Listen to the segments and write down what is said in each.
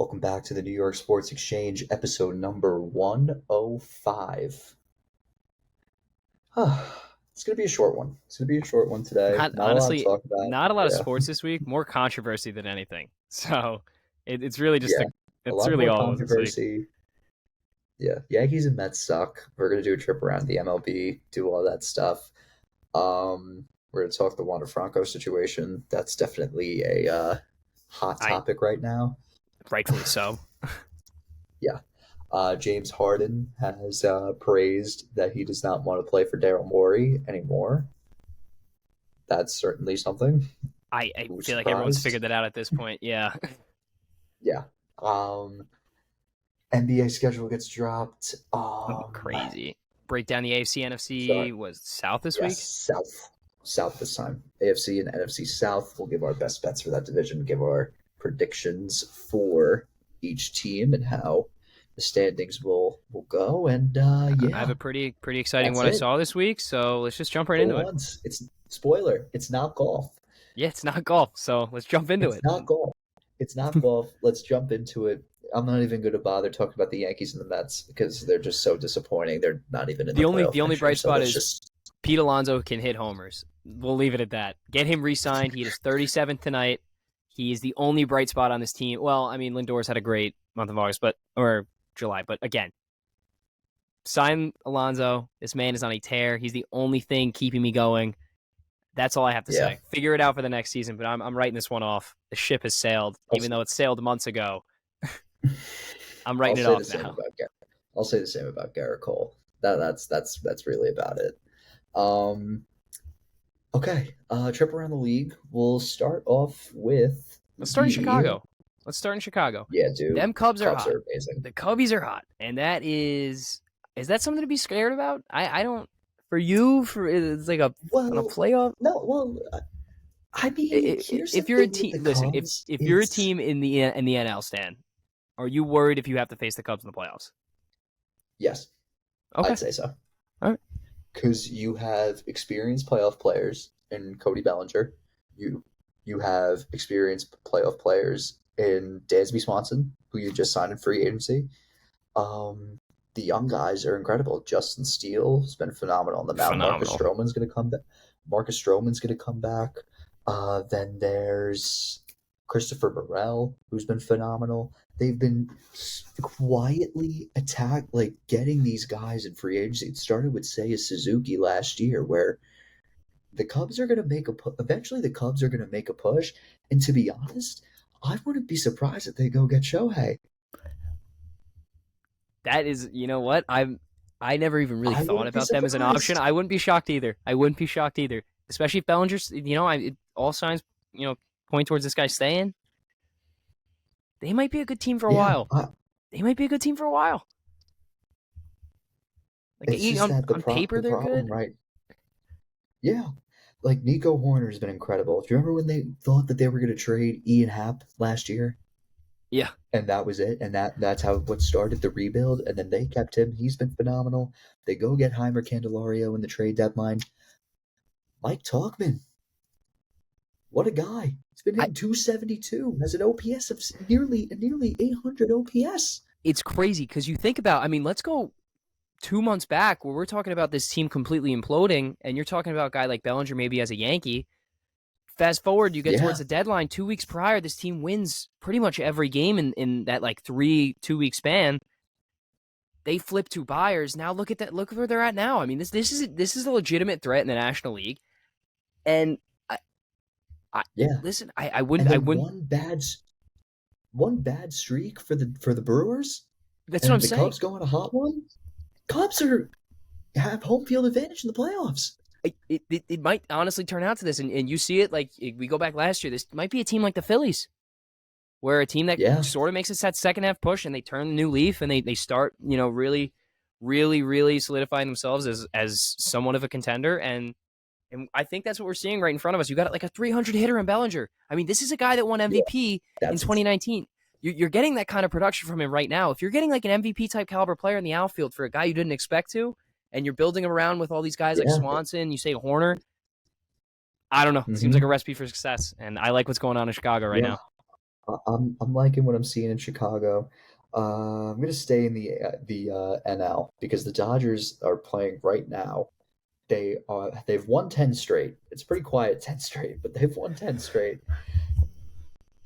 Welcome back to the New York Sports Exchange, episode number 105. It's going to be a short one. It's going to be a short one today. Not Not a lot to honestly, talk about. not a lot of Yeah, sports this week. More controversy than anything. So it's really just yeah. A it's lot really more all it was this week. controversy. Yeah, Yankees and Mets suck. We're going to do a trip around the MLB, do all that stuff. We're going to talk the Wander Franco situation. That's definitely a hot I topic right now. rightfully so. Yeah. James Harden has praised that he does not want to play for Daryl Morey anymore. That's certainly something. I Who's feel like everyone's surprised? figured that out at this point. Yeah. Yeah. NBA schedule gets dropped. Crazy. Break down the AFC Sorry. NFC was South this Yes, week. South this time. AFC and NFC South. We'll give our best bets for that division. Give our predictions for each team and how the standings will go. And I have yeah, a pretty exciting that's one I it. saw this week. So let's just jump right For into it. once, it's spoiler. It's not golf. Yeah, it's not golf. So let's jump into It's it. not golf. It's not golf. Let's jump into it. I'm not even going to bother talking about the Yankees and the Mets because they're just so disappointing. They're not even in the playoff The only picture. bright So spot let's is just Pete Alonso can hit homers. We'll leave it at that. Get him re-signed. He is 37th tonight. He is the only bright spot on this team. Well, I mean, Lindor's had a great month of August, or July. But again, sign Alonso. This man is on a tear. He's the only thing keeping me going. That's all I have to yeah. say. Figure it out for the next season, but I'm writing this one off. The ship has sailed, even though it sailed months ago. I'm I'll writing it say the off same now. about Garrett. I'll say the same about Garrett Cole. That's really about it. Um, okay. Trip around the league. We'll start off with Let's start in the Chicago. Let's start in Chicago. yeah, dude. Them Cubs are Cubs hot. are amazing. The Cubbies are hot, and that is that something to be scared about? I don't. For you, for it's like on a Well, playoff. no, well, I mean, here's the If you're a thing with the team, listen. Cubs. If you're a It's team in the NL stand, are you worried if you have to face the Cubs in the playoffs? yes, Okay, I'd say so. all right. Because you have experienced playoff players in Cody Bellinger. You have experienced playoff players in Dansby Swanson, who you just signed in free agency. The young guys are incredible. Justin Steele has been phenomenal on the mound. Phenomenal. Marcus Stroman's going to come back. Then there's Christopher Burrell, who's been phenomenal. They've been quietly getting these guys in free agency. It started with Seiya Suzuki last year, where the Cubs are going to eventually the Cubs are going to make a push. And to be honest, I wouldn't be surprised if they go get Shohei. That is, you know what? I never even really I thought wouldn't be about them as an option. surprised. I wouldn't be shocked either. Especially if Bellinger's, all signs, point towards this guy staying. They might be a good team for a Yeah, while. They might be a good team for a while. Like it's just that on paper, the they're problem, good. right? Yeah, like Nico Horner has been incredible. Do you remember when they thought that they were going to trade Ian Happ last year? Yeah, And that was it. And that's how what started the rebuild. And then they kept him. He's been phenomenal. They go get Heimer Candelario in the trade deadline. Mike Talkman, what a guy! He's been I, hitting 272, has an OPS of nearly 800 OPS. it's crazy because you think about. I mean, let's go 2 months back where we're talking about this team completely imploding, and you're talking about a guy like Bellinger maybe as a Yankee. Fast forward, you get Yeah, towards the deadline. 2 weeks prior, this team wins pretty much every game in that like 2 week span. They flip to buyers. Now look at that. Look where they're at now. I mean, this is a legitimate threat in the National League. And I yeah. listen. And I then wouldn't. one bad streak for the Brewers, That's what I'm and the saying. Cubs go on a hot one. Cubs have home field advantage in the playoffs. It might honestly turn out to this, and you see it like we go back last year. This might be a team like the Phillies, where a team that Yeah, sort of makes us that second half push, and they turn the new leaf, and they start really, really, really solidifying themselves as somewhat of a contender. And I think that's what we're seeing right in front of us. You got like a 300 hitter in Bellinger. I mean, this is a guy that won yeah. MVP in That's 2019. You're getting that kind of production from him right now. If you're getting like an MVP type caliber player in the outfield for a guy you didn't expect to, and you're building him around with all these guys like yeah. Swanson, you say Horner, I don't know. Seems like a hmm recipe for success. And I like what's going on in Chicago right Yeah. now. I'm liking what I'm seeing in Chicago. I'm gonna stay in the NL because the Dodgers are playing right now. They've won 10 straight. It's pretty quiet 10 straight, but they've won 10 straight.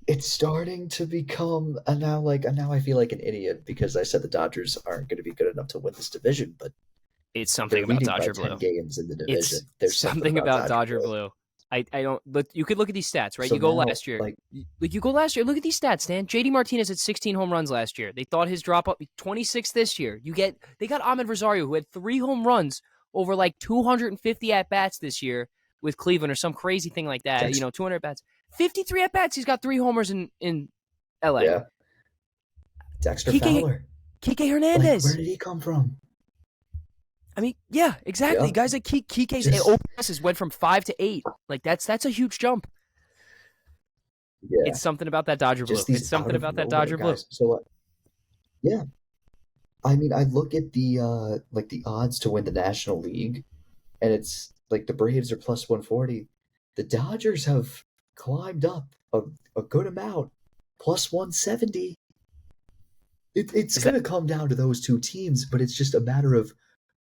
It's starting to become and now I feel like an idiot because I said the Dodgers aren't going to be good enough to win this division, but It's something they're about leading by Dodger 10 Blue. games in the It's division. There's something something about about Dodger Dodger Blue. Blue. I don't. But you could look at these stats, right? So You go now, last year. like, Like you go last year. Look at these stats, Dan. JD Martinez had 16 home runs last year. They thought his drop up 26 this year. They got Ahmed Rosario who had 3 home runs over like 250 at bats this year with Cleveland or some crazy thing like that. Dex, 200 at bats, 53 at bats. He's got 3 homers in L.A. yeah, Dexter Kike Fowler. Kike Like, where Hernandez. did he come from? I mean, yeah, exactly. Yeah, Guys like Kike's just OPS went from 5 to 8. Like that's a huge jump. yeah, It's something about that Dodger Blue. just It's these out something of about that nowhere Dodger Blue. guys. So yeah, I mean, I look at the like the odds to win the National League, and it's like the Braves are plus 140. The Dodgers have climbed up a good amount, plus 170. It's Is going that? to come down to those two teams, but it's just a matter of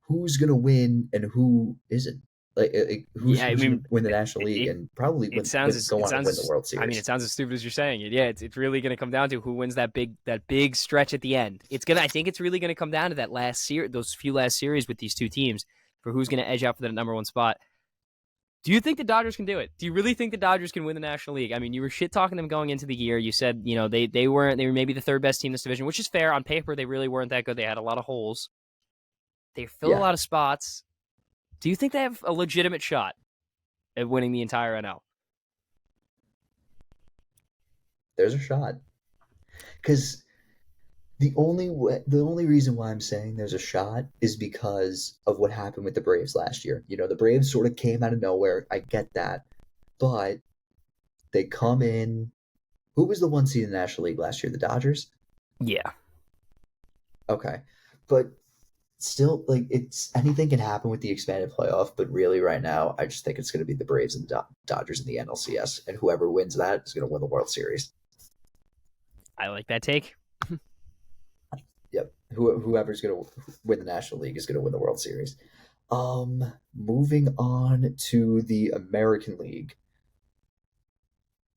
who's going to win and who isn't. Yeah, I who's going mean, to win the National League it, and probably it sounds as go it on and sounds win the as World I mean, it Series. sounds as stupid as you're saying it. Yeah, it's really going to come down to who wins that big stretch at the end. I think it's really going to come down to that those few last series with these two teams for who's going to edge out for the number one spot. Do you think the Dodgers can do it? Do you really think the Dodgers can win the National League? I mean, you were shit talking them going into the year. You said, they were maybe the third best team in this division, which is fair. On paper, they really weren't that good. They had a lot of holes. They fill a Yeah, lot of spots. Do you think they have a legitimate shot at winning the entire NL? there's a shot. Because the only reason why I'm saying there's a shot is because of what happened with the Braves last year. The Braves sort of came out of nowhere. I get that, but they come in. Who was the one seed in the National League last year? The Dodgers. Yeah. Okay, but still, like, it's anything can happen with the expanded playoff. But really, right now, I just think it's going to be the Braves and the Dodgers in the NLCS, and whoever wins that is going to win the World Series. I like that take. Yep, whoever's going to win the National League is going to win the World Series. Moving on to the American League.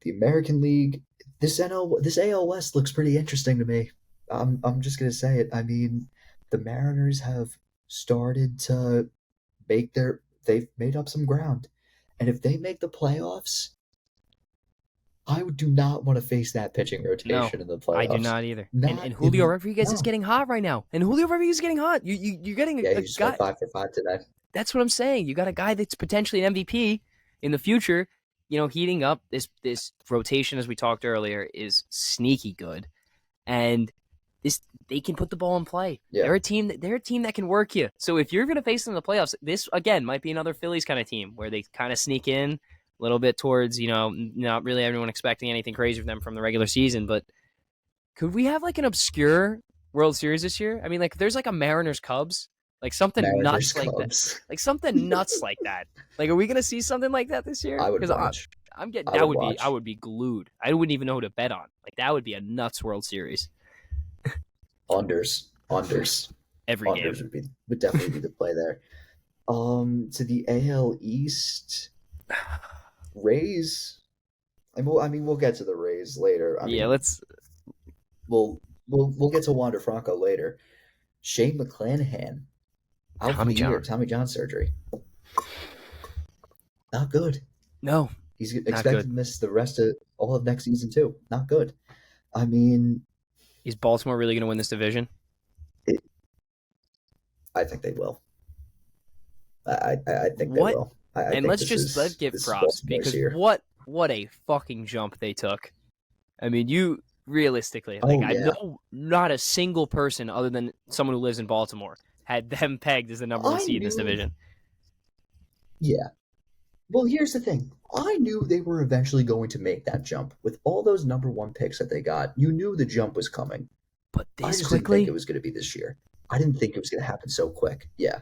The American League, this AL West looks pretty interesting to me. I'm just gonna say it. I mean, the Mariners have started to they've made up some ground, and if they make the playoffs, do not want to face that pitching No, rotation in the I do playoffs. not either. And Not and Julio in Rodriguez is no. getting hot right now. And Julio Rodriguez is getting hot. You're getting Yeah, a he just guy. went 5 for 5 today. That's what I'm saying. You got a guy that's potentially an MVP in the future. Heating up this rotation as we talked earlier is sneaky good, and this they can put the ball in play. Yeah, They're a team that can work you. So if you're going to face them in the playoffs, this again might be another Phillies kind of team where they kind of sneak in a little bit towards not really everyone expecting anything crazy from them from the regular season. But could we have like an obscure World Series this year? I mean, like there's like a Mariners Cubs, like something Mariners nuts like that, Cubs. like something nuts like that. Like, are we going to see something like that this year? I would Because watch. I'm getting I would I watch. would be glued. I wouldn't even know who to bet on. Like that would be a nuts World Series Unders, every game. unders would definitely be the play there. To the AL East, Rays. I mean, we'll get to the Rays later. I Yeah, mean, let's we'll get to Wander Franco later. Shane McClanahan out for Tommy the year, John. Tommy John surgery. Not good. No, He's not expected good. to miss the rest of all of next season too. Not good. I mean, Is Baltimore really going to win this division? it, I think they will. I think they What? will. I And think let's give this is props Baltimore's because year. what a fucking jump they took. I mean, you realistically, like Oh I yeah, know not a single person other than someone who lives in Baltimore had them pegged as the number one I seed in this knew. division. Yeah. Well, here's the thing. I knew they were eventually going to make that jump. With all those number one picks that they got, you knew the jump was coming. But I this just didn't think it quickly, was going to be this year. I didn't think it was going to happen so quick. Yeah.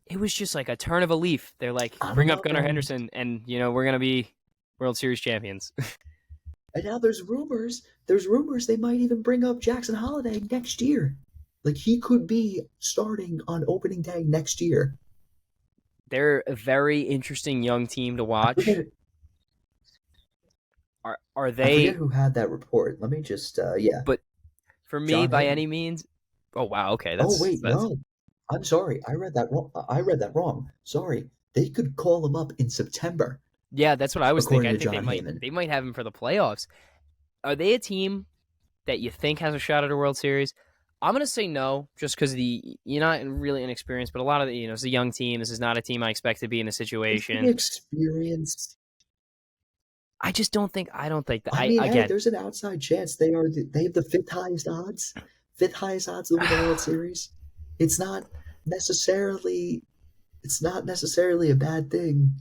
it was just like a turn of a leaf. They're like, I don't bring up know, Gunnar man. Henderson, and we're gonna be World Series champions. And now there's rumors they might even bring up Jackson Holiday next year. Like he could be starting on opening day next year. They're a very interesting young team to I forget watch. Are I forget they? who had that report. Let me just yeah, But for me, John by Hayden. any means. Oh wow, okay, Oh that's wait, that's no. I'm sorry. I read that wrong. I read that wrong. Sorry. They could call him up in September, yeah, that's what I was thinking. according I to think John Heyman. they might have him for the playoffs. Are they a team that you think has a shot at a World Series? I'm gonna say no, just because you're not really inexperienced, but a lot of it's a young team. This is not a team I expect to be in a It's the situation. experience. I just don't think. I don't think that. I I mean, hey, again, there's an outside chance they have the fifth highest odds to win the World Series. It's not necessarily it's not necessarily a bad thing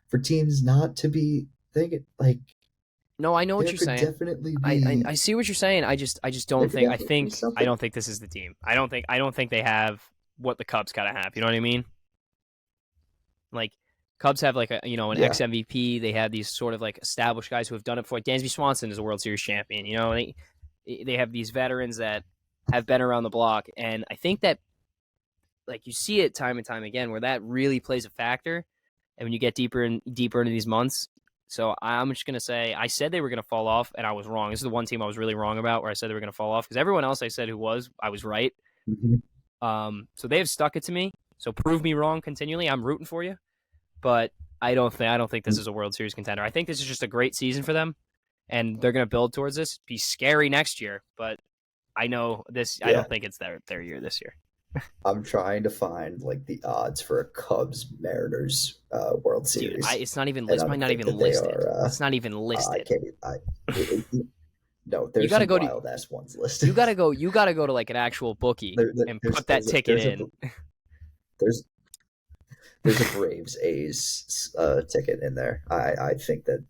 for teams not to be thinking like no, I know what there you're could saying. definitely I be see what you're saying. I just there don't could think. definitely be I something. don't think this is the team. I don't think they have what the Cubs gotta have. You know what I mean? Like Cubs have like an Yeah. ex MVP. They have these sort of like established guys who have done it before. Dansby Swanson is a World Series champion. They have these veterans that have been around the block, and I think that like you see it time and time again where that really plays a factor. And when you get deeper and deeper into these months, so I'm just gonna say I said they were gonna fall off, and I was wrong. This is the one team I was really wrong about where I said they were gonna fall off because everyone else I said I was right. Mhm. So they have stuck it to me. So prove me wrong continually. I'm rooting for you, but I don't think this is a World Series contender. I think this is just a great season for them, and they're gonna build towards this. Be scary next year, but I know this. I Yeah. don't think it's their year this year. I'm trying to find like the odds for a Cubs Mariners World Dude, Series, it's not even. and This I might don't not think even that they listed. are. It's not even I listed. can't. No, You there's got to some go to wild ass ones listed. you got to go to like an actual bookie and There's put that ticket in. there's there's a Braves A's ticket in there. I think that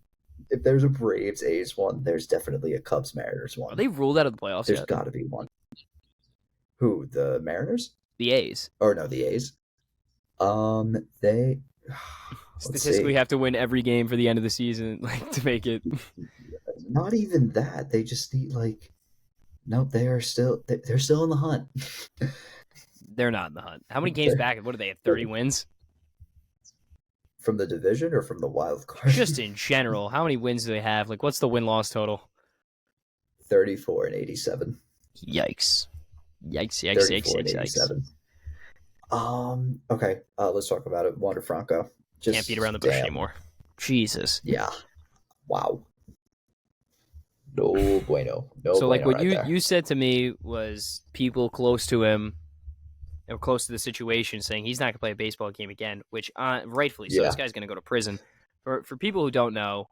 if there's a Braves A's one, there's definitely a Cubs Mariners Are one. they ruled out of the playoffs There's yet? got to be one. Who, the Mariners? The A's Or no, the A's. They. Let's statistically see. have to win every game for the end of the season like to make it. Not even that. They just need like. Nope, they're still in the hunt. They're not in the hunt. How many games They're, back? What do they have? they're 30 wins? from the division or from the wild card. Just in general, how many wins do they have? Like, what's the win loss total? 34 and 87. Yikes! Yikes! Yikes! Yikes! 34 and Yikes! Yikes! 87. Okay. Let's talk about it. Wander Franco. Can't beat around Just the bush damn. anymore. Jesus. Yeah. Wow. No bueno. No So, like, bueno what right there. you said to me was people close to him or close to the situation saying he's not going to play a baseball game again, which rightfully so. This Yeah. guy's going to go to prison. For people who don't know,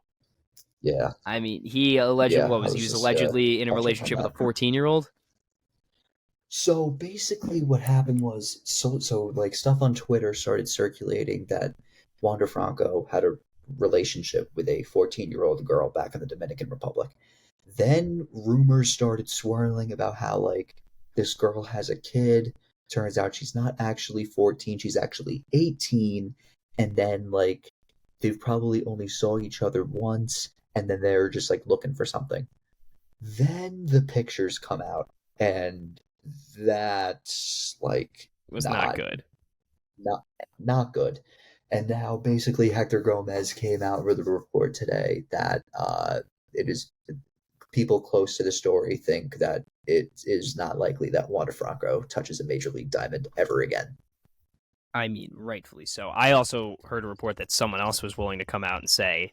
Yeah. I mean, he allegedly Yeah. what I was he was was just allegedly in a touching on relationship with a that. 14-year-old. So basically, what happened was so like stuff on Twitter started circulating that Wander Franco had a relationship with a 14-year-old girl back in the Dominican Republic. Then rumors started swirling about how like this girl has a kid. Turns out she's not actually 14, she's actually 18. And then like they've probably only saw each other once, and then they're just like looking for something. Then the pictures come out, and that's like It was not not good. not not good. And now basically Hector Gomez came out with a report today that it is people close to the story think that it is not likely that Wander Franco touches a major league diamond ever again. I mean, rightfully so. I also heard a report that someone else was willing to come out and say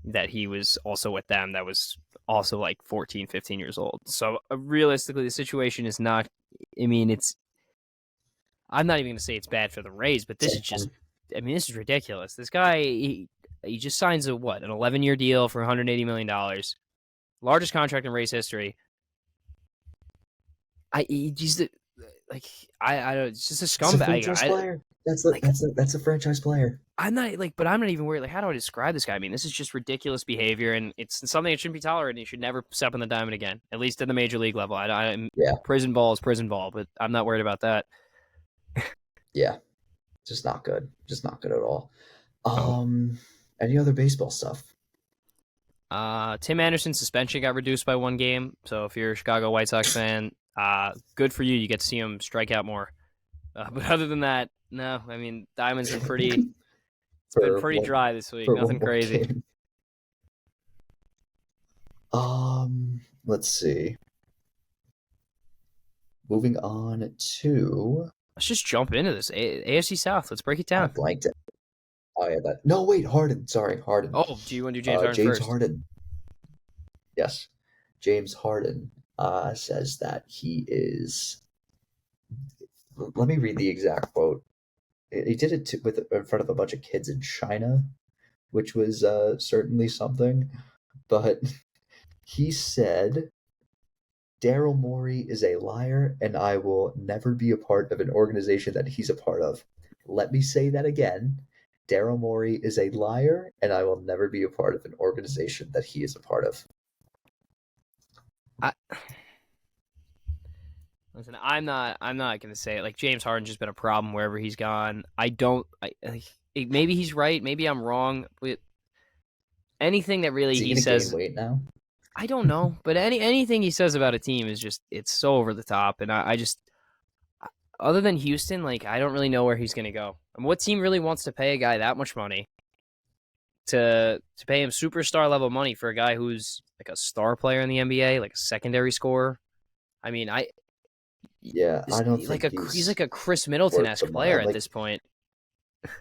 that he was also with them that was also like 14, 15 years old. So realistically, the situation is not, I mean, I'm not even going to say it's bad for the Rays, but this is just, I mean, this is ridiculous. This guy, he just signs an 11-year deal for $180 million, largest contract in Rays history. He's like, I don't, it's just a It's a scumbag. franchise player. Like, That's a franchise player. I'm not like, but I'm not even worried. Like, how do I describe this guy? I mean, this is just ridiculous behavior, and it's something that shouldn't be tolerated. He should never step on the diamond again, at least at the major league level. Yeah, Prison ball is prison ball, but I'm not worried about that. yeah, just not good. Just not good at all. Oh, Any other baseball stuff? Tim Anderson's suspension got reduced by 1 game, so if you're a Chicago White Sox fan, good for you. You get to see him strike out more. But other than that, no. I mean, Diamond's been pretty. It's been for pretty one dry this week. for one Nothing more crazy. game. Let's see. Moving on to Let's just jump into this AFC South. Let's break it I down. blanked it. Oh yeah, that. No, wait, Harden. Sorry, Harden. Oh, do you want to do James Harden James first? Harden. Yes, James Harden says that he is. Let me read the exact quote. He did it with in front of a bunch of kids in China, which was certainly something. But he said, "Daryl Morey is a liar, and I will never be a part of an organization that he's a part of." Let me say that again. Daryl Morey is a liar, and I will never be a part of an organization that he is a part of. I, Listen, I'm not gonna say it. Like James Harden's just been a problem wherever he's gone. I don't. Maybe he's right. Maybe I'm wrong. But anything that really Is he he going to gain says, weight now? I don't know. But anything he says about a team is just it's so over the top. And I just other than Houston, like I don't really know where he's gonna go. And what team really wants to pay a guy that much money to pay him superstar level money for a guy who's like a star player in the NBA, like a secondary scorer? I mean, Yeah, I don't like think he's he's like a Chris Middleton worth the esque money. player at Like, this point. but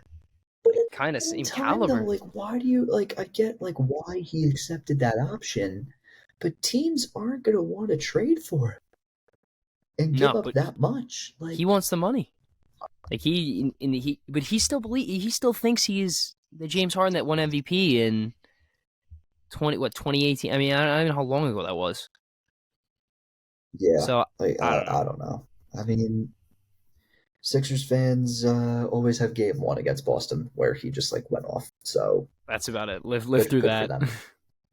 at Kind of the same same time, though, caliber. like, why do you like? I get like why he accepted that option, but teams aren't going to want to trade for it and give No, up but that much. he Like, wants the money. Like but he still thinks he's the James Harden that won MVP in 2018. I mean, I don't know how long ago that was. yeah, So like I don't know. I don't know. I mean, Sixers fans always have game one against Boston where he just like went off. So That's about it. Live through good for that. them.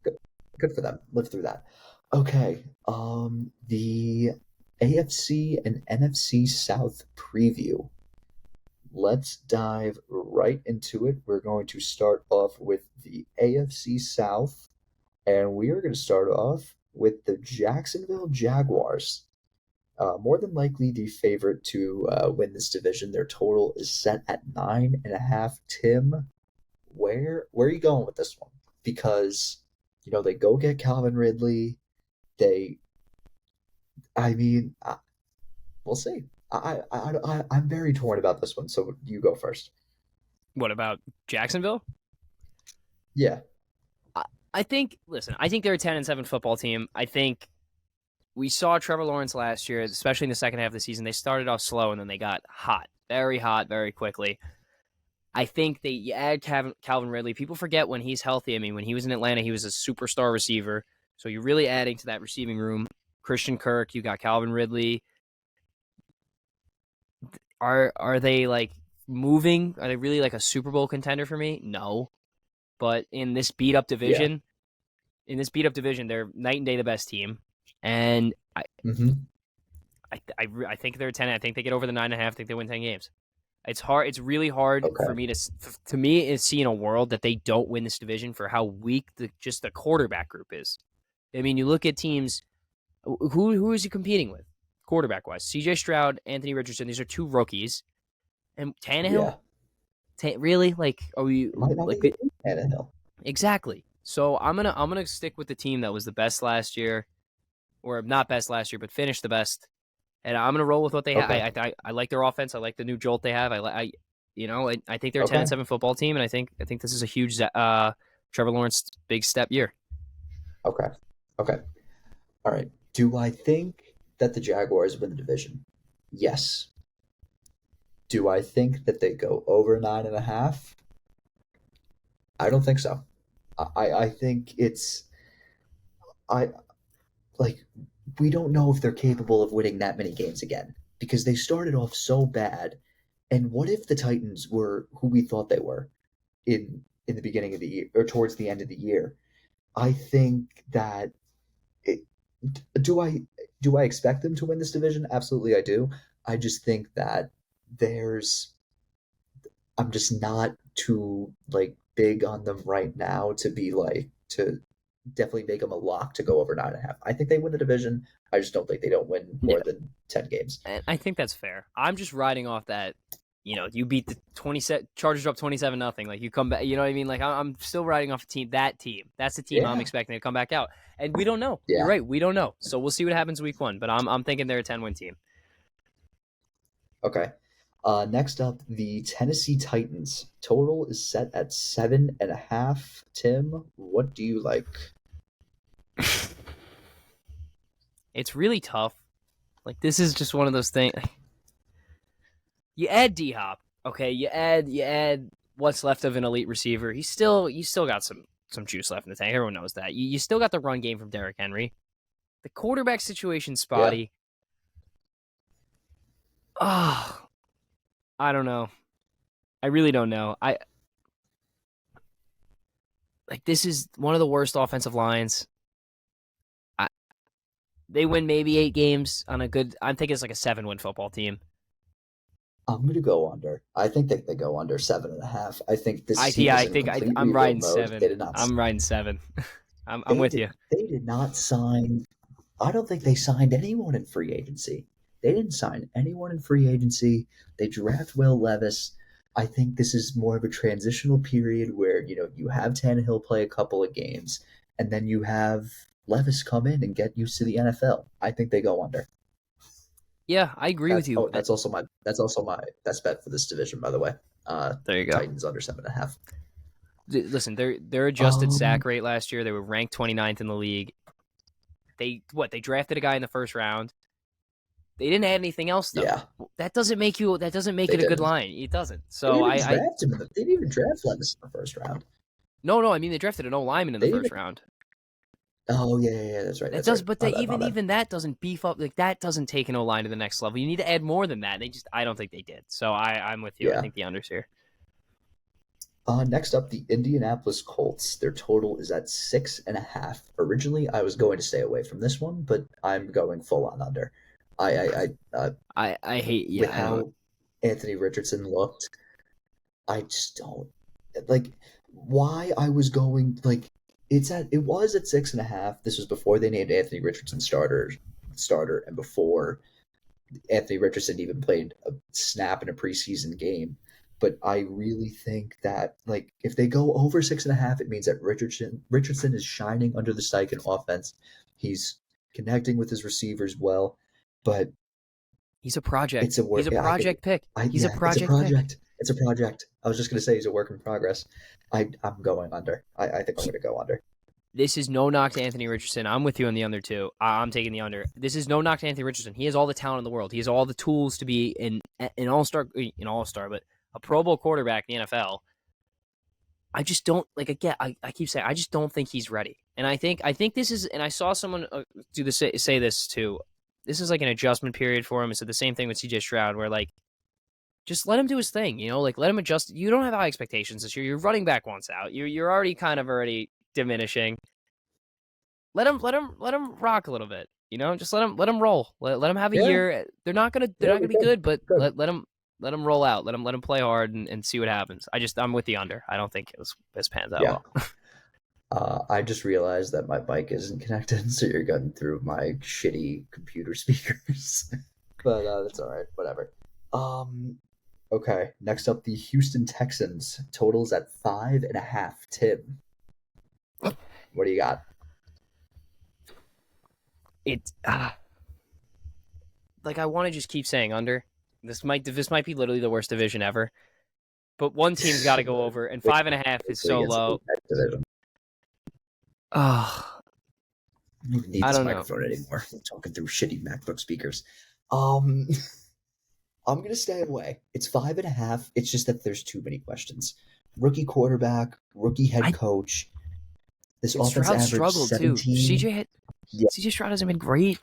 Good, good for them. Live through that. Okay. The AFC and NFC South preview. Let's dive right into it. We're going to start off with the AFC South, and we are going to start off with the Jacksonville Jaguars. More than likely the favorite to win this division. Their total is set at 9.5. Tim, where are you going with this one? Because they go get Calvin Ridley. They, I mean, we'll see. I'm very torn about this one. So you go first. What about Jacksonville? Yeah. I think. Listen, I think they're a 10-7 football team. I think we saw Trevor Lawrence last year, especially in the second half of the season. They started off slow and then they got hot, very quickly. I think you add Calvin Ridley. People forget when he's healthy. I mean, when he was in Atlanta, he was a superstar receiver. So you're really adding to that receiving room. Christian Kirk, you got Calvin Ridley. Are they like moving? Are they really like a Super Bowl contender for me? No. But Yeah. in this beat up division, they're night and day the best team. And Mm-hmm. I think they're 10. I think they get over the 9.5. I think they win 10 games. It's hard. It's really hard for Okay. me to me is seeing a world that they don't win this division for how weak just the quarterback group is. I mean, you look at teams. Who is he competing with, quarterback wise? C.J. Stroud, Anthony Richardson. These are two rookies, and Tannehill. Yeah. Really? Like, are we Might not like even be Tannehill. exactly? So I'm gonna stick with the team that was the best last year, or not best last year, but finished the best. And I'm gonna roll with what they have. Okay. I like their offense. I like the new jolt they have. I think they're a ten and Okay. seven football team, and I think this is a huge Trevor Lawrence big step year. Okay. Okay. All right. Do I think that the Jaguars win the division? Yes. Do I think that they go over 9.5? I don't think so. I think it's I like we don't know if they're capable of winning that many games again because they started off so bad. And what if the Titans were who we thought they were in the beginning of the year or towards the end of the year? I think that it, do I expect them to win this division? Absolutely, I do. I just think that there's I'm just not too like big on them right now to be like to definitely make them a lock to go over 9.5. I think they win the division. I just don't think they don't win Yeah, more than 10 games. and I think that's fair. I'm just riding off that. You beat the 27 Chargers up 27-0. Like you come back, you know what I mean? Like I'm still riding off a team. That team, that's the team I'm Yeah, expecting to come back out. And we don't know. You're yeah. right. We don't know. So we'll see what happens week 1. But I'm thinking they're a 10-win team. Okay. Next up, the Tennessee Titans. Total is set at 7.5. Tim, what do you like? It's really tough. Like this is just one of those things. You add D Hop, okay? You add what's left of an elite receiver. You still got some juice left in the tank. Everyone knows that. You still got the run game from Derrick Henry. The quarterback situation Yeah, spotty. Oh, I don't know. I really don't know. I like this is one of the worst offensive lines. I, they win maybe 8 games on a good. I'm thinking it's like a 7-win football team. I'm gonna go under. I think they go under 7.5. I think this team I is in think complete I'm rebuild riding mode. 7. They did not. I'm riding 7. I'm They with did. you. They did not sign. I don't think they signed anyone in free agency. They didn't sign anyone in free agency. They draft Will Levis. I think this is more of a transitional period where you have Tannehill play a couple of games, and then you have Levis come in and get used to the NFL. I think they go under. Yeah, I agree with you. That's also my best bet for this division, by the way. There you go. Titans under 7.5. Listen, their adjusted Um, sack rate last year, they were ranked 29th in the league. They drafted a guy in the first round. They didn't add anything else though. yeah, That doesn't make they it a good didn't. line. It doesn't. They So didn't even I draft him. They didn't even draft Levis in the first round. no, I mean they drafted an O lineman in the They didn't first even. round. Oh yeah. That's right. That That's does, right. but My bad. My bad. even that doesn't beef up. Like that doesn't take an O line to the next level. You need to add more than that. I don't think they did. So I'm with you. I Yeah. think the unders here. Next up, the Indianapolis Colts. Their total is at 6.5. Originally, I was going to stay away from this one, but I'm going full on under. I hate. With Yeah, I don't. how Anthony Richardson looked, I just don't like why I was going like it was at 6.5. This was before they named Anthony Richardson starter and before Anthony Richardson even played a snap in a preseason game. But I really think that like if they go over 6.5, it means that Richardson is shining under the Steichen offense. He's connecting with his receivers well, but He's a project. it's a He's work. a project pick. He's a Yeah, it's a project pick. project. It's a project. I was just gonna say he's a work in progress. I'm going under. I think I'm gonna go under. This is no knock to Anthony Richardson. I'm with you on the under too. I'm taking the under. This is no knock to Anthony Richardson. He has all the talent in the world. He has all the tools to be an all-star, but a Pro Bowl quarterback in the NFL. I just don't like. Again, I keep saying I just don't think he's ready. And I think this is. And I saw someone say this too. This is like an adjustment period for him. It's the same thing with CJ Stroud, where like just let him do his thing. Like let him adjust. You don't have high expectations this year. You're running back once out. You're already kind of already diminishing. Let him rock a little bit. Just let him roll. Let him have a Yeah, year. They're yeah, not gonna we be could. good, but Good. let him roll out. Let him play hard and see what happens. I'm with the under. I don't think this pans out Yeah. well. I just realized that my mic isn't connected, so you're getting through my shitty computer speakers. But that's all right. Whatever. Um. Okay. Next up, the Houston Texans. Totals at 5.5. Tim, what do you got? It like I want to just keep saying under. This might be literally the worst division ever. But one team's got to go over, and 5.5 is so Against the low. Tech division. Oh, I don't even need I this don't know. microphone anymore. I'm talking through shitty MacBook speakers. Um, I'm gonna stay away. It's 5.5. It's just that there's too many questions. Rookie quarterback, rookie head I coach. This and offense Stroud averaged struggled too. 17. Yeah, CJ Stroud hasn't been great.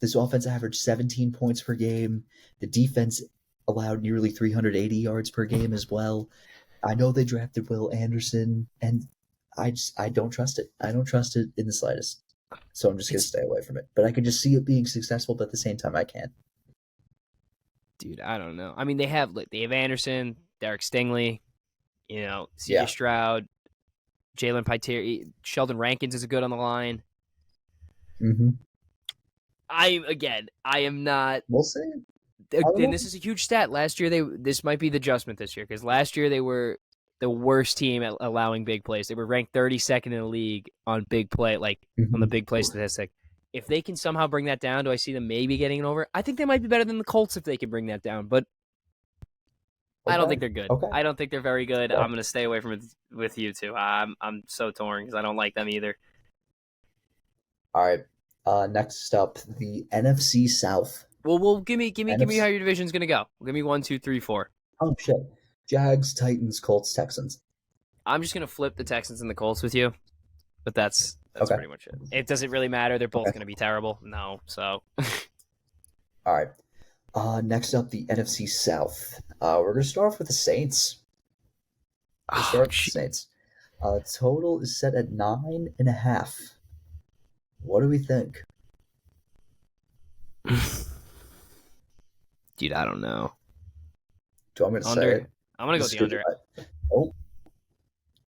this offense averaged 17 points per game. The defense allowed nearly 380 yards per game as well. I know they drafted Will Anderson, and I don't trust it. I don't trust it in the slightest. So I'm just gonna It's stay away from it. But I can just see it being successful, but at the same time I can't. dude, I don't know. I mean, they have Anderson, Derek Stingley, CJ Yeah. Stroud, Jalen Pitre, Sheldon Rankins is good on the line. Mm-hmm. I am not. We'll see. I don't And know. this is a huge stat. Last year, this might be the adjustment this year because last year they were the worst team at allowing big plays. They were ranked 32nd in the league on big play, like on the Mhm. big play statistic. If they can somehow bring that down, do I see them maybe getting it over? I think they might be better than the Colts if they can bring that down, but I don't think Okay. they're good. Okay. I don't think they're very good. I'm Fair. going to stay away from it with you two. I'm so torn because I don't like them either. All right. Next up, the NFC South. Well, give me how NFC. your division's going to go. Give me 1, 2, 3, 4. Oh shit. Jags, Titans, Colts, Texans. I'm just going to flip the Texans and the Colts with you. But that's Okay. pretty much it. It doesn't really matter. They're both Okay. going to be terrible. No, so All right. Next up, the NFC South. We're gonna start off with the Saints. We'll start with the Saints. Total is set at 9.5. What do we think? dude, I don't know. Do you want me to say Under. it? I'm gonna go with the under. Oh,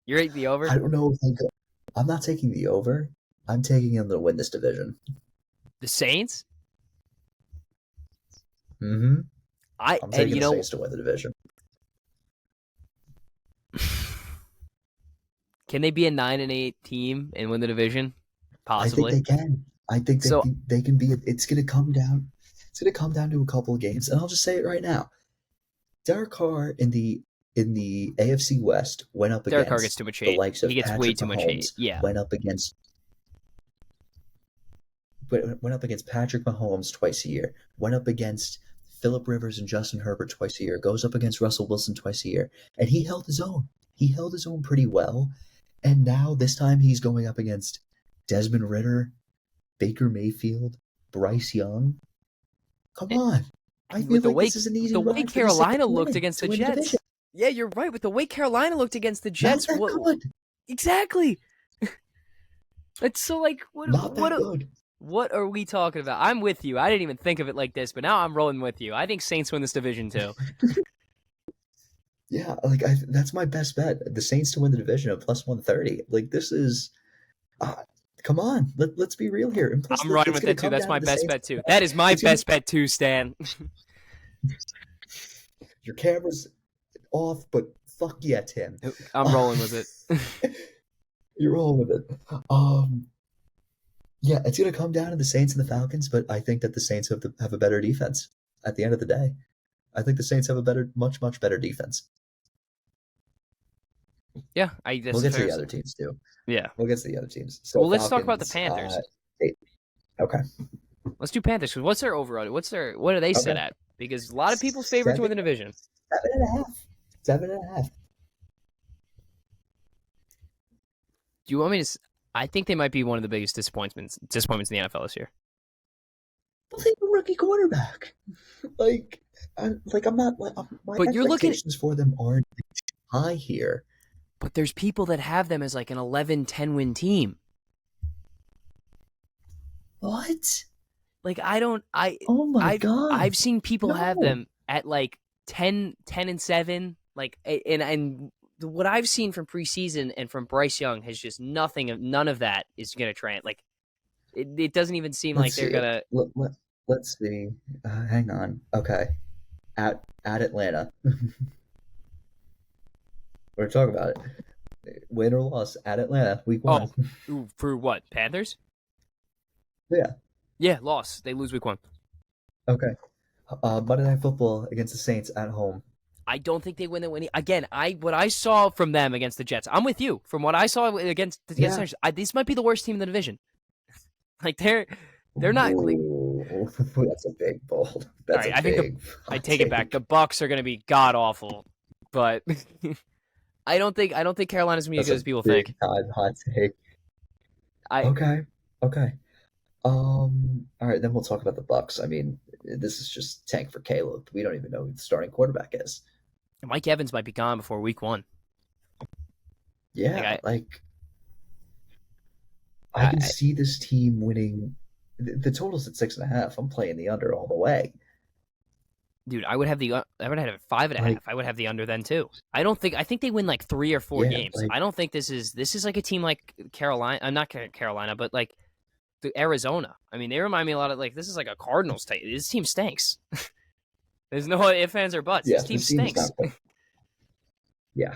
You're at the over. I don't know if I'm not taking the over. I'm taking them to win this division. The Saints. Mm-hmm. I'm taking the know Saints to win the division. can they be a 9-8 team and win the division? Possibly. I think they can. I think So- they can be. It's going to come down. It's going to come down to a couple of games, and I'll just say it right now. Derek Carr in the AFC West went up Derek against Carr gets too much the hate. likes of He gets Patrick way too much hate. Mahomes. Yeah. Went up against Patrick Mahomes twice a year. Went up against Phillip Rivers and Justin Herbert twice a year. Goes up against Russell Wilson twice a year, and he held his own. He held his own pretty well. And now this time he's going up against Desmond Ritter, Baker Mayfield, Bryce Young. Come on. I feel like this is an easy the way ride for Carolina Saints to looked win, against to the win Jets. division. Yeah, you're right. With the way Carolina looked against the Jets, Not that good. Exactly. It's so like Not that good. What are we talking about? I'm with you. I didn't even think of it like this, but now I'm rolling with you. I think Saints win this division too. Yeah, like that's my best bet. The Saints to win the division at plus 130. Like this is, come on, let's be real here. And plus, I'm running with it too. That's my best bet too. That is my best bet too, Stan. Your camera's off, but fuck yeah, Tim. I'm rolling with it. You're rolling with it. Yeah, it's gonna come down to the Saints and the Falcons, but I think that the Saints have a better defense. At the end of the day, I think the Saints have a much better defense. Yeah, we'll get to the other teams too. Yeah, we'll get to the other teams. So well, let's talk about the Panthers. Okay, let's do Panthers. What's their overall? What are they set at? Because a lot of people's favorite to win the division. 7.5. 7.5. Do you want me to? I think they might be one of the biggest disappointments in the NFL this year. Well, they have a rookie quarterback. I'm not. My but you're looking for them aren't high here. But there's people that have them as like an 11-10 win team. What? Like Oh my god! I've seen people have them at like 10-7. Like and what I've seen from preseason and from Bryce Young has just none of that is gonna translate. Like it doesn't even seem like they're gonna. Let's see. Hang on. Okay. At Atlanta. We're talking about it. Win or loss at Atlanta, week 1. Oh, for what? Panthers? Yeah. Yeah, loss. They lose week 1. Okay. Monday Night Football against the Saints at home. I don't think they win the again. What I saw from them against the Jets. I'm with you. From what I saw against the Jets, this might be the worst team in the division. Like they're not. Ooh, that's a big bold. That's all right, I take it back. The Bucs are going to be god awful, but I don't think Carolina's going to be as good as people think. Hot take. Okay. All right, then we'll talk about the Bucs. I mean, this is just tank for Caleb. We don't even know who the starting quarterback is. Mike Evans might be gone before week 1. Yeah, I can see this team winning. The total's at 6.5. I'm playing the under all the way. Dude, I would have the I would have 5.5. Like, I would have the under then too. I think they win like 3 or 4 yeah, games. like I don't think this is like a team like Carolina, not Carolina, but like the Arizona. I mean, they remind me a lot of like this is like a Cardinals type. This team stinks. There's no ifs, ands, or buts. yeah, This team this team is stinks. not good. Yeah,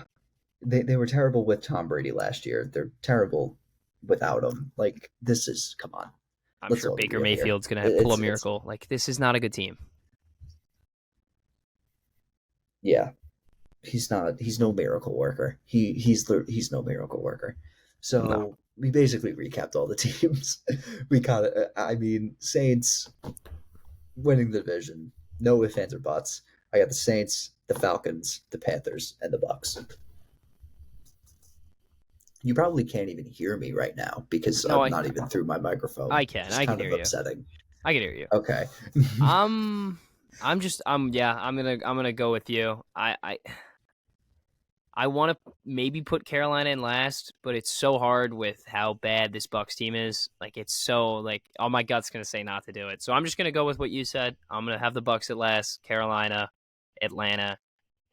they were terrible with Tom Brady last year. They're terrible without him. Like this is come on. I'm Let's sure all be Baker real here. Mayfield's gonna pull a It's miracle. Like this is not a good team. yeah. He's not. He's no miracle worker. He's no miracle worker. No, So we basically recapped all the teams. We kind of. I mean, Saints winning the division. No ifs, ands, or buts. I got the Saints, the Falcons, the Panthers, and the Bucks. You probably can't even hear me right now because no, I'm not even through my microphone. I can. It's I can kind hear of you. upsetting. I can hear you. Okay. Yeah, I'm gonna go with you. I want to maybe put Carolina in last, but it's so hard with how bad this Bucks team is. Like it's so like all my gut's gonna say not to do it. So I'm just gonna go with what you said. I'm gonna have the Bucks at last, Carolina, Atlanta,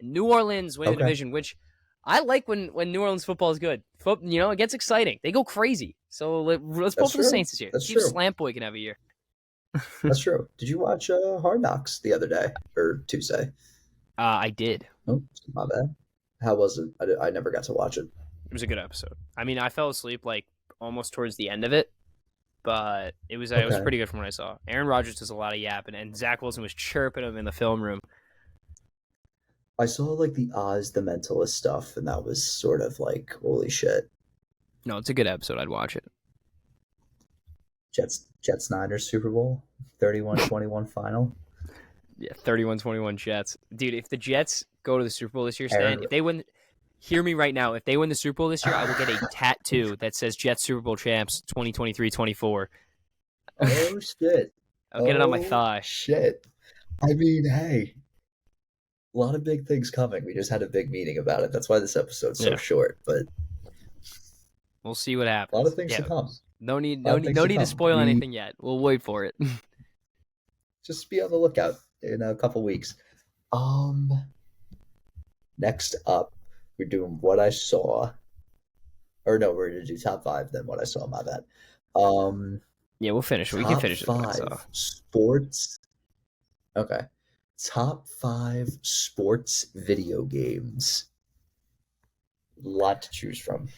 and New Orleans win the Okay. division, which I like when New Orleans football is good. It gets exciting. They go crazy. So let's pull That's for the true. Saints this year. That's See if true. Slant Boy can have a year. That's true. Did you watch Hard Knocks the other day or Tuesday? I did. Oh, my bad. How was it? I never got to watch it. It was a good episode. I mean, I fell asleep like almost towards the end of it, but it was Okay. pretty good from what I saw. Aaron Rodgers does a lot of yapping, and Zach Wilson was chirping him in the film room. I saw like the Oz the Mentalist stuff, and that was sort of like holy shit. No, it's a good episode. I'd watch it. Jets Niners Super Bowl 31-21 final. Yeah, 31-21 Jets. Dude, if the Jets go to the Super Bowl this year, Stan, Aaron. if they win, hear me right now. If they win the Super Bowl this year, I will get a tattoo that says Jets Super Bowl champs 2023-24. Oh shit. I'll get it on my Oh thigh. shit. I mean, hey, a lot of big things coming. We just had a big meeting about it. That's why this episode's so Yeah, short, but we'll see what a lot of happens. things to Yeah, come. no need, A lot no of need, things no to need to come. spoil We anything yet. We'll wait for it. just be on the lookout in a couple weeks. Um, Next up, we're doing what I saw. Or no, we're gonna do top five, then what I saw, my bad. Um, Yeah, we'll finish. We can Top finish with what I saw. five sports. Okay. Top five sports video games. Lot to choose from.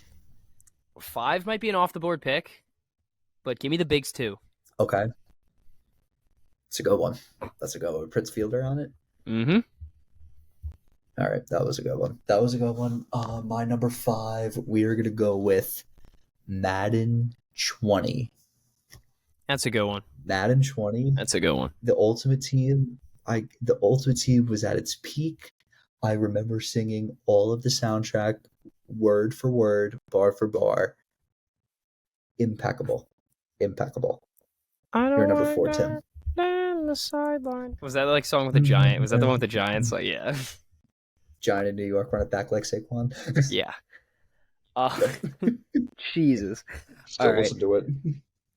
5 might be an off the board pick, but give me the bigs too. Okay. It's a good one. That's a good one. Prince Fielder on it. Mm-hmm. All right, that was a good one. That was a good one. My number five, we are gonna go with Madden 20. That's a good one. Madden 20, That's a good one. the Ultimate Team. The Ultimate Team was at its peak. I remember singing all of the soundtrack, word for word, bar for bar. Impeccable, impeccable. I You're don't number want four, that Tim. down the sideline. Was that like song with the giant? Was that the one with the giants? Like, yeah, Giant in New York, run it back like Saquon. yeah. Uh, Jesus. Still All right. listen to it.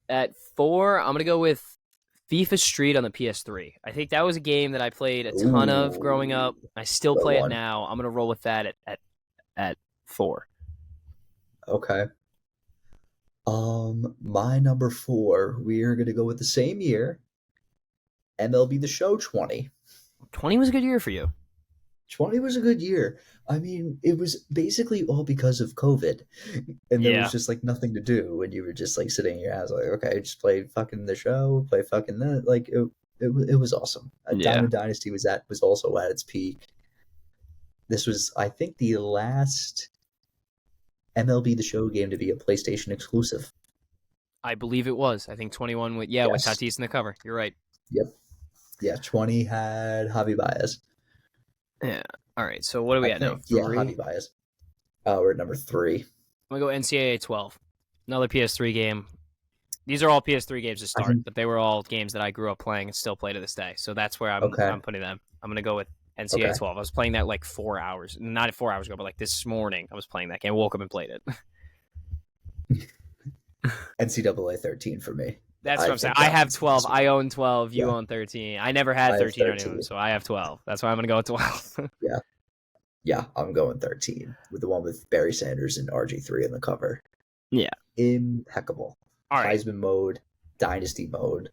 At 4, I'm gonna go with FIFA Street on the PS3. I think that was a game that I played a ton of growing up. Ooh, I still good play it one. now. I'm gonna roll with that at 4. Okay. My number four, we are gonna go with the same year. MLB The Show 20. 20 was a good year for you. 20 was a good year. I mean, it was basically all because of COVID. And there Yeah, was just like nothing to do. And you were just like sitting in your house, like, okay, just play fucking the show, play fucking that. Like, it was awesome. yeah. Diamond Dynasty was also at its peak. This was, I think, the last MLB The Show game to be a PlayStation exclusive. I believe it was. I think 21 with with Yes. Tatis in the cover. You're right. Yep. Yeah, 20 had Javi Baez. Yeah. All right. So what are we I at now? think. Yeah, 3. Javi Baez. We're at number 3. I'm gonna go NCAA 12. Another PS3 game. These are all PS3 games to I start, think. but they were all games that I grew up playing and still play to this day. So that's where Okay. I'm putting them. I'm gonna go with NCAA Okay. 12. I was playing that like 4 hours, not 4 hours ago, but like this morning I was playing that game. I woke up and played it. NCAA 13 for me. That's what I I'm saying. think I that have one's 12. awesome. I own 12. You Yeah, own 13. I never I had have 13 or anyone, 13. so I have 12. That's why I'm gonna go with 12. Yeah, yeah, I'm going 13 with the one with Barry Sanders and RG3 in the cover. Yeah. Impeccable. All right. Heisman mode, Dynasty mode,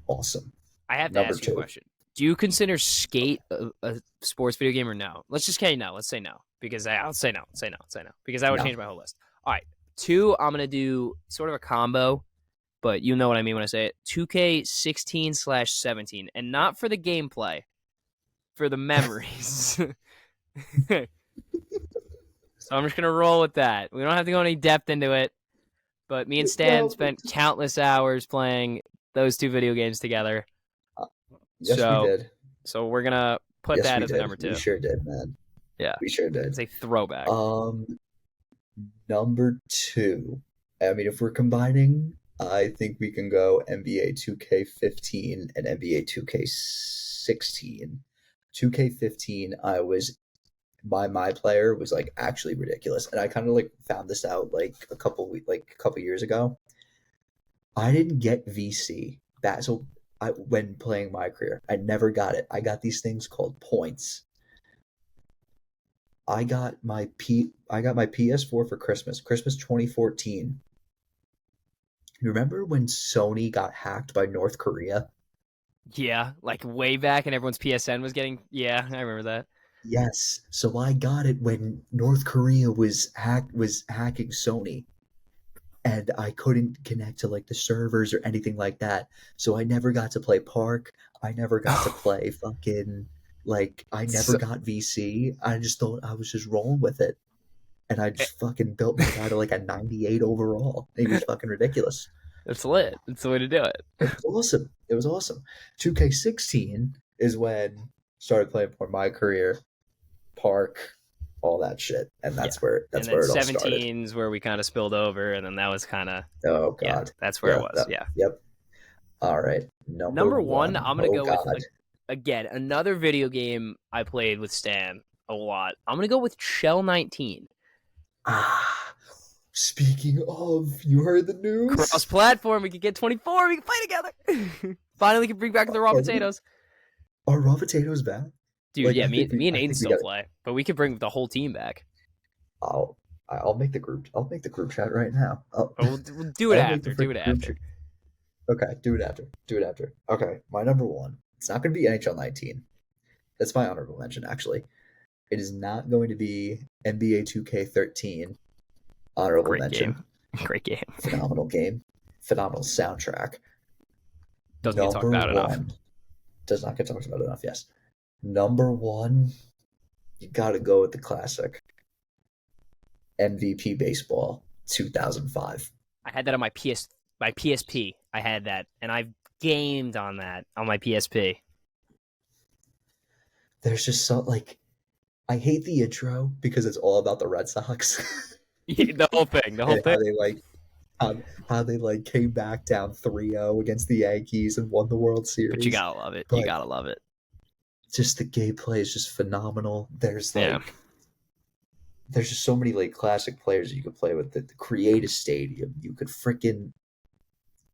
awesome. I have to Number ask you a two. question. Do you consider Skate a sports video game or no? Let's just say no. Let's say no because I'll say no. Say no. Say no because that would No. change my whole list. All right. Two. I'm gonna do sort of a combo, but you know what I mean when I say it. 2K16/17, and not for the gameplay, for the memories. So I'm just gonna roll with that. We don't have to go any depth into it, but me and Stan No. spent countless hours playing those two video games together. Yes, we So, did. so we're gonna put Yes, that we as a did. number We two. sure did, man. Yeah, We sure it's did. a throwback. Number two. I mean, if we're combining, I think we can go NBA 2K15 and NBA 2K16. 2K15, my player was like actually ridiculous, and I kind of like found this out like a couple years ago. I didn't get VC that so when playing my career, I never got it. I got these things called points. I got my PS4 for Christmas 2014. You remember when Sony got hacked by North Korea? Yeah, like way back, and everyone's PSN was getting. Yeah, I remember that. Yes. So I got it when North Korea was hacking Sony, and I couldn't connect to like the servers or anything like that. So I never got to play Park. I never got to play fucking like I never So, got VC. I just thought I was just rolling with it. And I just fucking built my guy to like a 98 overall. He was fucking ridiculous. it's lit. It's the way to do it. It was awesome. It was awesome. 2K16 is when started playing for my career, Park, all that shit, and Yeah, and that's then where it all started. 17's where we kind of spilled over, and then that was kind of Oh yeah, God, that's where it yeah, was. Yeah. yep. All right, number Number one, one. I'm gonna Oh go with God, again another video game I played with Stan a lot. I'm gonna go with Shell 19. ah. Speaking of, you heard the news? Cross-platform, we could get 24. We can play together. Finally, can bring back the raw potatoes. Are raw potatoes back? Dude, Like yeah, I me think we, and I Aiden think we still got. play, but we could bring the whole team back. I'll make the group. I'll make the group chat right now. We'll do it I'll make the after. Do it freaking group after. chat. Okay, do it after. Do it after. Okay, my number one. It's not going to be NHL 19. That's my honorable mention, actually. It is not going to be NBA 2K13. Honorable Great mention. game. Great game. Phenomenal game. Phenomenal soundtrack. Doesn't get talked Number about enough. one. Does not get talked about enough, yes. Number one, you got to go with the classic. MVP Baseball 2005. I had that on my PSP. I had that, and I gamed on that on my PSP. There's just so like I hate the intro because it's all about the Red Sox. The whole thing. The whole And thing. how they like came back down 3-0 against the Yankees and won the World Series. But you gotta love it. But You gotta love it. just the gameplay is just phenomenal. There's Yeah. there's just so many like classic players you could play with. The creative stadium, you could freaking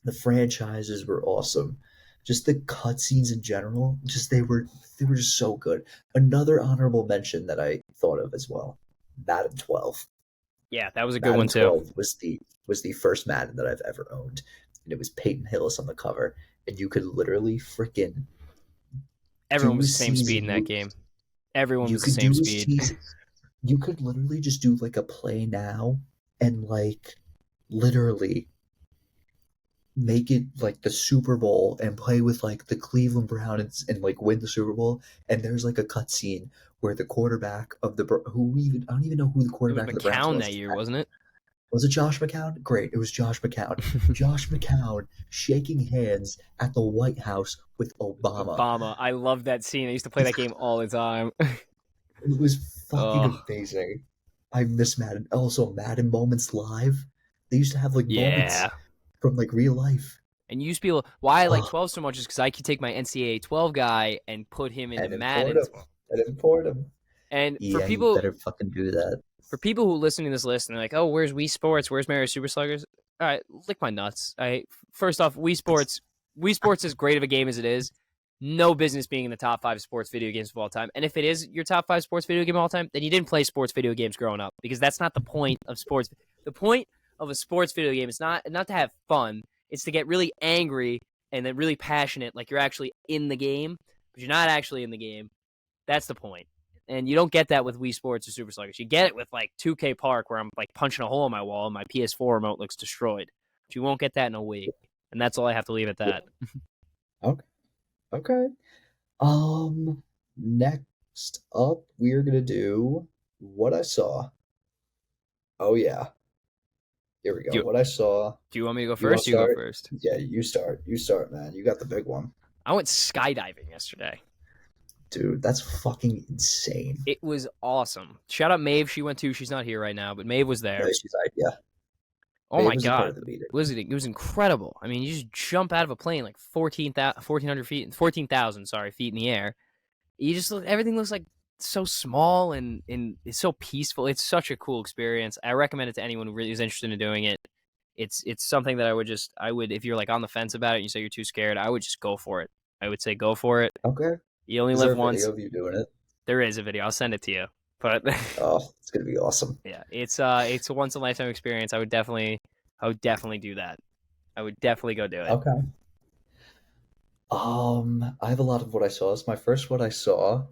the franchises were awesome. Just the cutscenes in general, just they were just so good. Another honorable mention that I thought of as well, Madden 12. Yeah, that was a good Madden one too. 12 was the first Madden that I've ever owned, and it was Peyton Hillis on the cover, and you could literally freaking Everyone do was a the same speed in season. that game. Everyone You was the could same do a speed. season. You could literally just do like a play now, and like literally make it like the Super Bowl and play with like the Cleveland Browns and like win the Super Bowl. And there's like a cutscene where the quarterback of the I don't even know who the It was quarterback of the Browns McCown was. that year, wasn't it? Was it Josh McCown? Great, it was Josh McCown. Josh McCown shaking hands at the White House with Obama. Obama. I love that scene. I used to play that game all the time. It was fucking Oh, amazing. I miss Madden. Also, Madden Moments Live. They used to have like moments yeah. from like real life. And you used to be able. Why I like Oh, 12 so much is because I could take my NCAA 12 guy and put him into and import Madden them. 12. And import them. And Yeah, you better fucking do that. for people who listen to this list and they're like, "Oh, where's Wii Sports? Where's Mario Super Sluggers?" All right, lick my nuts. first off, Wii Sports, as great of a game as it is, no business being in the top 5 sports video games of all time. And if it is your top 5 sports video game of all time, then you didn't play sports video games growing up, because that's not the point of sports. The point of a sports video game is not to have fun. It's to get really angry and then really passionate, like you're actually in the game, but you're not actually in the game. That's the point. And you don't get that with Wii Sports or Super Sluggish. You get it with like 2K Park, where I'm like punching a hole in my wall and my PS4 remote looks destroyed. But you won't get that in a Wii. And that's all I have to leave at that. Okay. Okay. Next up, we are gonna do what I saw. Oh yeah. Here we go. Do, What I saw. do you want me to go You want first? to You go start? first. Yeah, you start. You start, man. You got the big one. I went skydiving yesterday. Dude, that's fucking insane. It was awesome. Shout out Maeve. She went too. She's not here right now, but Maeve was there. Yeah, she's like, yeah. Oh Babe my was a part God. of the meeting. It was incredible. I mean, you just jump out of a plane like 1,400 feet, 14,000, feet in the air. You just everything looks like so small and it's so peaceful. It's such a cool experience. I recommend it to anyone who really is interested in doing it. It's something that I would, if you're like on the fence about it and you say you're too scared, I would just go for it. I would say go for it. Okay. You only Is there live a once. video of you doing it? There is a video. I'll send it to you. But Oh, it's gonna be awesome. yeah, it's a once in a lifetime experience. I would definitely do that. I would definitely go do it. Okay. I have a lot of what I saw. It's my first what I saw.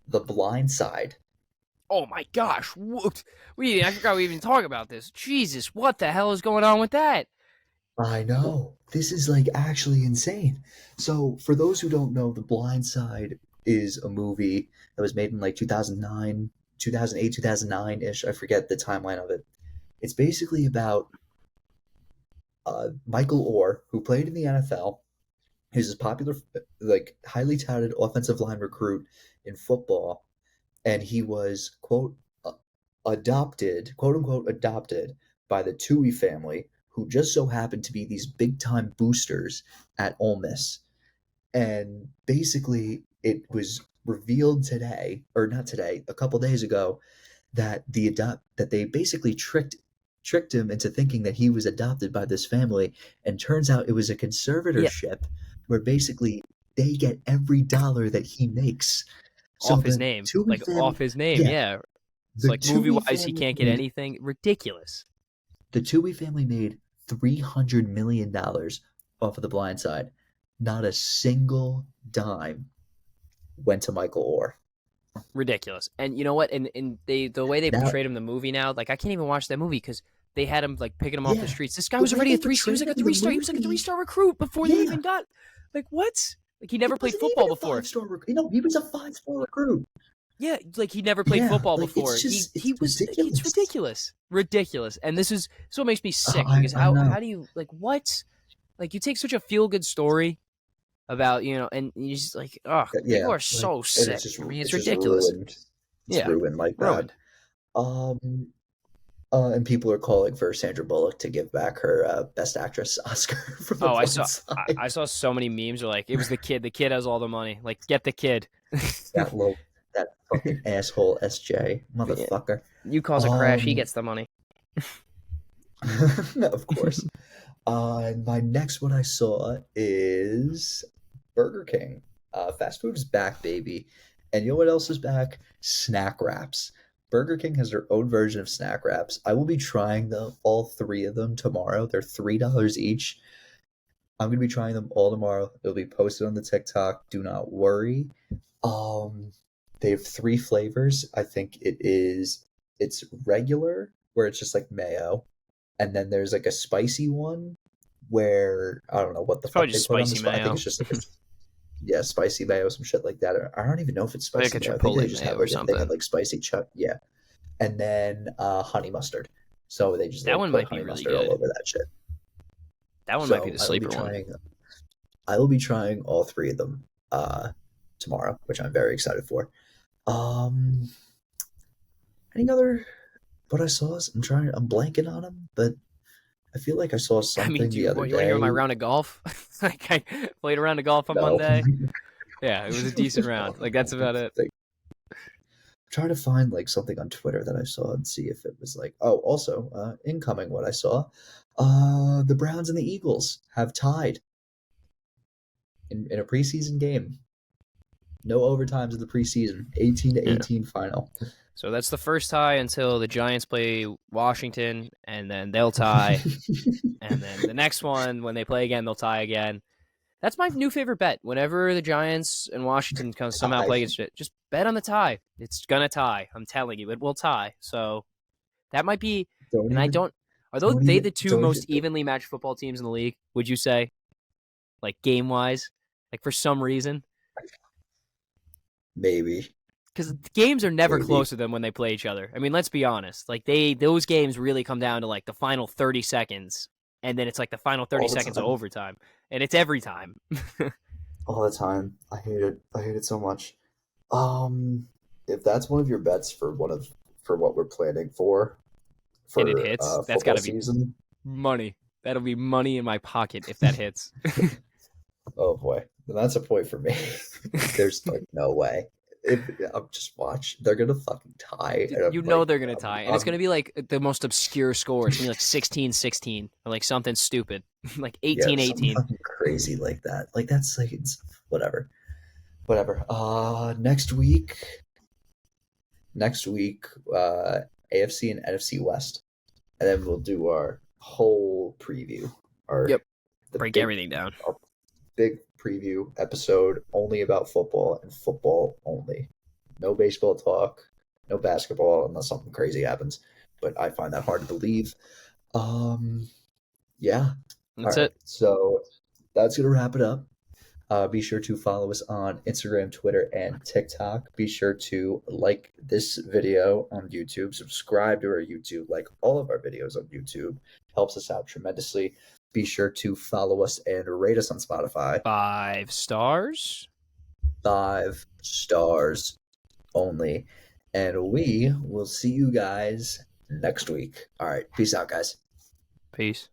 The Blind Side. Oh my gosh! I forgot we even talked about this. Jesus, what the hell is going on with that? I know. This is like actually insane. So, for those who don't know, The Blind Side is a movie that was made in like 2009, 2008, 2009-ish. I forget the timeline of it. It's basically about Michael Orr, who played in the NFL. He's a popular, like highly touted offensive line recruit in football, and he was quote unquote adopted by the Tui family, who just so happened to be these big time boosters at Ole Miss. And basically, it was revealed today, or not today, a couple days ago, that that they basically tricked him into thinking that he was adopted by this family, and turns out it was a conservatorship where basically they get every dollar that he makes. So Off his the name, Tui like family, off his name. yeah, Yeah, it's the like movie Tui wise, he family can't get made anything. Ridiculous. the Tui family made $300 million off of The Blind Side. Not a single dime went to Michael Orr. Ridiculous. And you know what? And the way they Now, portrayed him in the movie now, like I can't even watch that movie because they had him like picking him off the yeah, streets. This guy the was way already they a three. He was like a portrayed him in the 3-star. He was like a movie, 3-star recruit before they yeah, even got. Like what? Like he he never played wasn't football even a before. five-star recruit. You know, he was a five-star recruit. Yeah, like he never played Yeah, football like before. it's just He it's was. It's ridiculous. ridiculous. And this is what makes me sick I because I know. how do you like what? Like you take such a feel good story about and you just like Yeah, people are like so and sick. I mean, it's ridiculous. ruined. It's Yeah, ruined like that. ruined. Um, and people are calling for Sandra Bullock to give back her Best Actress Oscar for The Oh, Blind Side. I saw so many memes are like it was the kid. The kid has all the money. Like get the kid. That little, that fucking asshole SJ Yeah. motherfucker. You cause a crash, he gets the money. Of course. My next one I saw is Burger King. Fast food is back, baby. And you know what else is back? Snack wraps. Burger King has their own version of snack wraps. I will be trying all three of them tomorrow. They're $3 each. I'm gonna be trying them all tomorrow. It'll be posted on the TikTok. Do not worry. They have 3 flavors. I think it's regular, where it's just like mayo, and then there's like a spicy one where I don't know what the It's fuck probably they just put on the spicy spot. I think mayo. it's just like yeah, spicy mayo, some shit like that. I don't even know if it's Like spicy a mayo. I think they chipotle just mayo have or like a thing something. of like spicy chuck. Yeah, and then honey mustard. So they just That like one put might be honey really mustard all good. over that shit. That one might be So the sleeper one. I will be trying all 3 of them tomorrow, which I'm very excited for. Um, any other what I saw? I'm blanking on them, but I feel like I saw I mean, something the other you want to hear my day. round of golf? Like I played a round of golf on No, Monday. Yeah, it was a decent round. Like that's about it. trying to find like something on Twitter that I saw and see if it was like, oh, also incoming what I saw. The Browns and the Eagles have tied in a preseason game. No overtimes in the preseason. 18 to Yeah. 18 final. So that's the first tie until the Giants play Washington, and then they'll tie. And then the next one, when they play again, they'll tie again. That's my new favorite bet. Whenever the Giants and Washington come somehow Tie. play against it, just bet on the tie. It's gonna tie. I'm telling you, it will tie. So that might be. Don't And I even don't. Are those they the two don't most even evenly matched football teams in the league? Would you say, like game wise, like for some reason? maybe. Because games are never Maybe. close to them when they play each other. I mean, let's be honest. Like those games really come down to like the final 30 seconds, and then it's like the final 30 All the seconds of time. overtime, and it's every time. All the time. I hate it. I hate it so much. Um, if that's one of your bets for what we're planning And it for hits. That's got football to be season. money. That'll be money in my pocket if that hits. Oh boy, then that's a point for me. There's like no way. If I'm just watch, they're gonna fucking tie, and I'm You know like, they're gonna tie, and it's gonna be like the most obscure score. It's gonna be like 16-16 or like something stupid, like yeah, something 18-18. fucking crazy like that. Like that's like it's whatever, whatever. Next week, AFC and NFC West, and then we'll do our whole preview, our Yep, the break big everything down. our big preview episode only about football and football only. No baseball talk, no basketball unless something crazy happens. But I find that hard to believe. Yeah. All That's right. it. So that's gonna wrap it up. Be sure to follow us on Instagram, Twitter, and TikTok. Be sure to like this video on YouTube, subscribe to our YouTube, like all of our videos on YouTube. Helps us out tremendously. Be sure to follow us and rate us on Spotify. 5 stars. 5 stars only. And we will see you guys next week. All right. Peace out, guys. Peace.